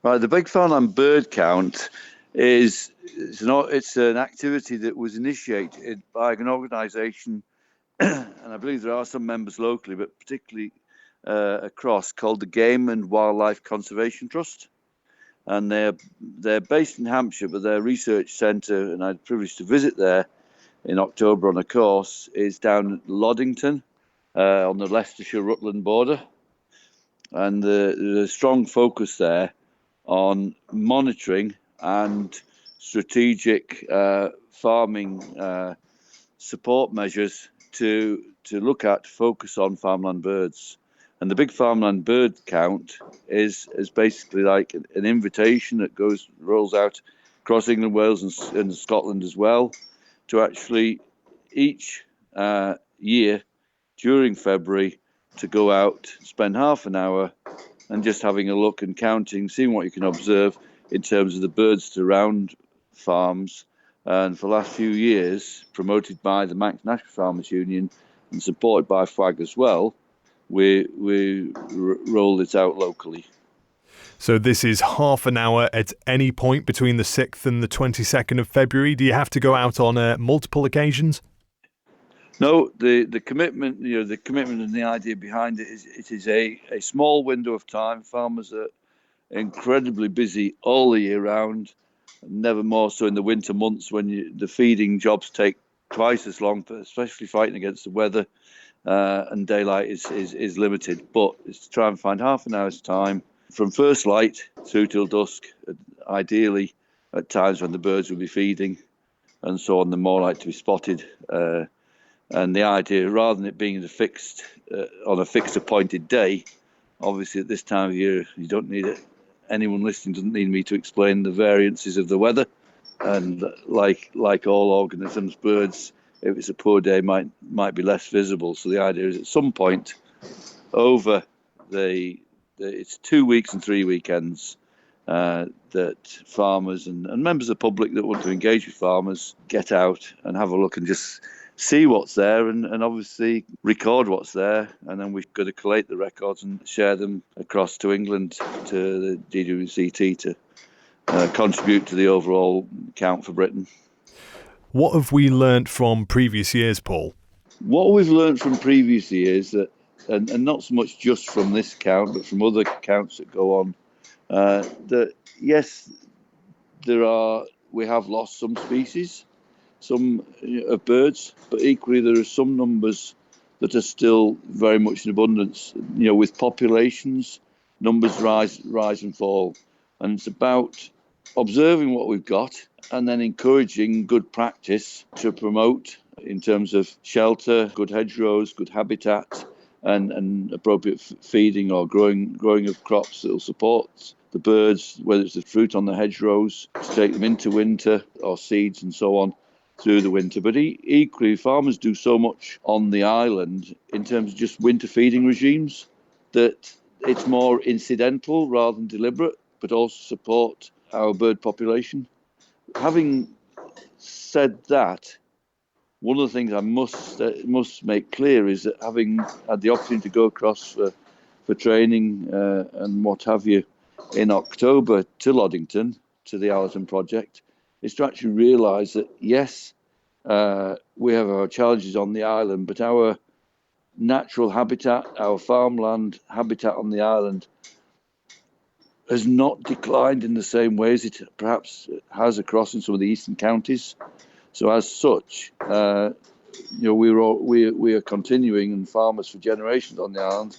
Right, the Big Farmland Bird Count is it's an activity that was initiated by an organisation, and I believe there are some members locally, but particularly across, called the Game and Wildlife Conservation Trust. And they're based in Hampshire, but their research centre, and I had the privilege to visit there in October on a course, is down at Loddington on the Leicestershire-Rutland border. And there's a strong focus there on monitoring and strategic farming support measures to look at, focus on farmland birds. And the Big Farmland Bird Count is basically like an invitation that rolls out across England, Wales and Scotland as well, to actually each year during February to go out, spend half an hour and just having a look and counting, seeing what you can observe in terms of the birds around farms. And for the last few years, promoted by the Manx National Farmers Union and supported by FWAG as well, we rolled it out locally. So this is half an hour at any point between the 6th and the 22nd of February. Do you have to go out on multiple occasions? No, the commitment, the commitment and the idea behind it is a small window of time. Farmers are incredibly busy all the year round, never more so in the winter months when the feeding jobs take twice as long, especially fighting against the weather, and daylight is limited. But it's to try and find half an hour's time from first light through till dusk, ideally at times when the birds will be feeding and so on, they're more likely to be spotted. And the idea, rather than it being on a fixed appointed day, obviously at this time of year, you don't need it. Anyone listening doesn't need me to explain the variances of the weather. And like all organisms, birds, if it's a poor day, might be less visible. So the idea is at some point over it's 2 weeks and 3 weekends that farmers and members of the public that want to engage with farmers get out and have a look and just see what's there and obviously record what's there. And then we've got to collate the records and share them across to England, to the DWCT, to contribute to the overall count for Britain. What have we learnt from previous years, Paul? What we've learnt from previous years, that, and not so much just from this count, but from other counts that go on, that yes, we have lost some species, some of birds, but equally there are some numbers that are still very much in abundance. With populations, numbers rise and fall, and it's about observing what we've got and then encouraging good practice to promote in terms of shelter, good hedgerows, good habitat, and appropriate feeding or growing of crops that will support the birds, whether it's the fruit on the hedgerows, to take them into winter, or seeds and so on through the winter. But equally, farmers do so much on the island in terms of just winter feeding regimes that it's more incidental rather than deliberate, but also support our bird population. Having said that, one of the things I must make clear is that having had the opportunity to go across for training and what have you in October to Loddington, to the Allerton project, is to actually realise that, yes, we have our challenges on the island, but our natural habitat, our farmland habitat on the island has not declined in the same way as it perhaps has across in some of the eastern counties. So as such, we are continuing, and farmers for generations on the island,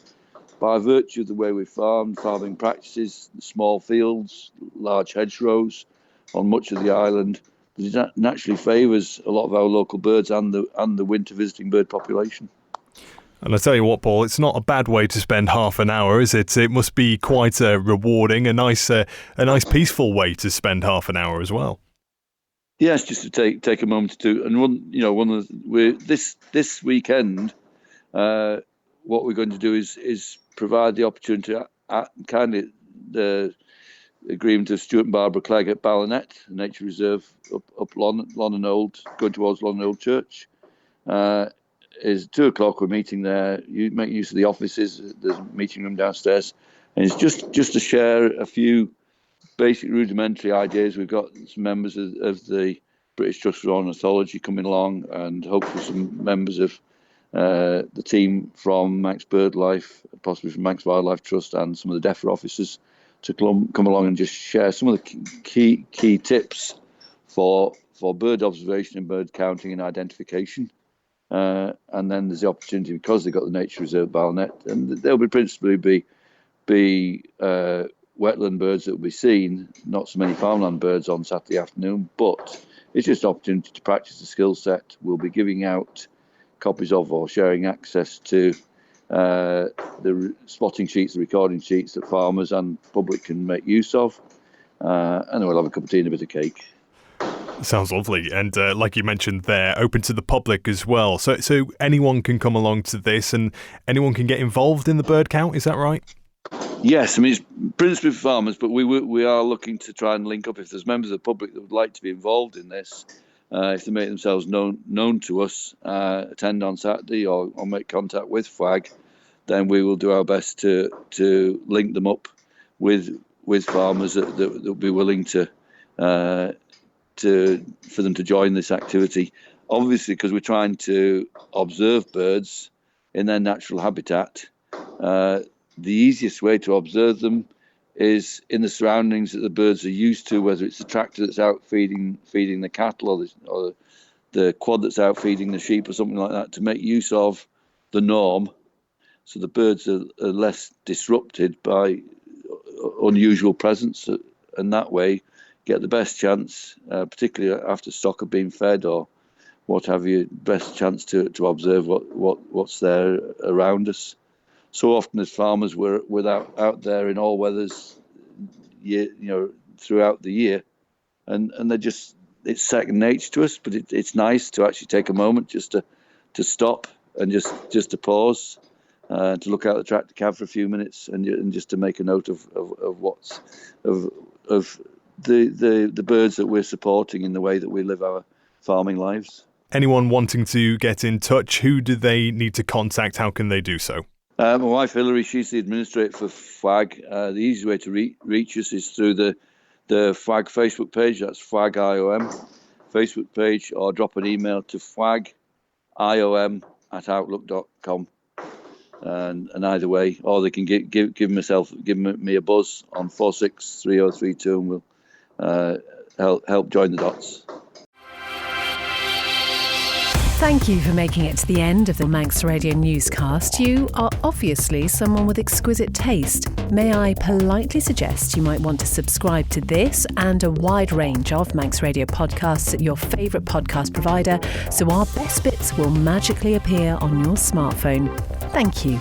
by virtue of the way we farming practices, small fields, large hedgerows on much of the island, that naturally favours a lot of our local birds and the winter visiting bird population. And I tell you what, Paul, it's not a bad way to spend half an hour, is it? It must be quite rewarding, a nice peaceful way to spend half an hour as well. Yes, just to take a moment to, and this weekend, what we're going to do is provide the opportunity at kindly the agreement of Stuart and Barbara Clegg at Ballinet, a nature reserve up Lonnon Old, going towards Lonnon Old Church. Is 2:00. We're meeting there. You make use of the offices. There's a meeting room downstairs, and it's just to share a few basic rudimentary ideas. We've got some members of the British Trust for Ornithology coming along, and hopefully some members of the team from Manx BirdLife, possibly from Manx Wildlife Trust, and some of the DEFRA officers to come along and just share some of the key tips for bird observation and bird counting and identification. And then there's the opportunity, because they've got the nature reserve bionet, and they'll be principally be wetland birds that will be seen, not so many farmland birds on Saturday afternoon, but it's just an opportunity to practice the skill set. We'll be giving out copies of, or sharing access to, the spotting sheets, the recording sheets that farmers and public can make use of, and then we'll have a cup of tea and a bit of cake. Sounds lovely, and like you mentioned there, open to the public as well. So anyone can come along to this, and anyone can get involved in the bird count. Is that right? Yes, I mean it's principally for farmers, but we are looking to try and link up if there's members of the public that would like to be involved in this. If they make themselves known to us, attend on Saturday or make contact with FWAG, then we will do our best to link them up with farmers that will be willing for them to join this activity. Obviously, because we're trying to observe birds in their natural habitat, the easiest way to observe them is in the surroundings that the birds are used to, whether it's the tractor that's out feeding the cattle, or the quad that's out feeding the sheep, or something like that, to make use of the norm, so the birds are less disrupted by unusual presence, and that way get the best chance, particularly after stock have been fed or what have you, best chance to observe what's there around us. So often as farmers, we're out there in all weathers, throughout the year, and it's second nature to us. But it's nice to actually take a moment just to stop and just to pause, to look out the tractor cab for a few minutes, and just to make a note of the birds that we're supporting in the way that we live our farming lives. Anyone wanting to get in touch, who do they need to contact? How can they do so? My wife Hilary, she's the administrator for FWAG. The easiest way to reach us is through the FWAG Facebook page. That's FWAG IOM Facebook page, or drop an email to fwagiom@outlook.com. And either way, or they can give me a buzz on 463032, and we'll help join the dots. Thank you for making it to the end of the Manx Radio newscast. You are obviously someone with exquisite taste. May I politely suggest you might want to subscribe to this and a wide range of Manx Radio podcasts at your favourite podcast provider, so our best bits will magically appear on your smartphone. Thank you.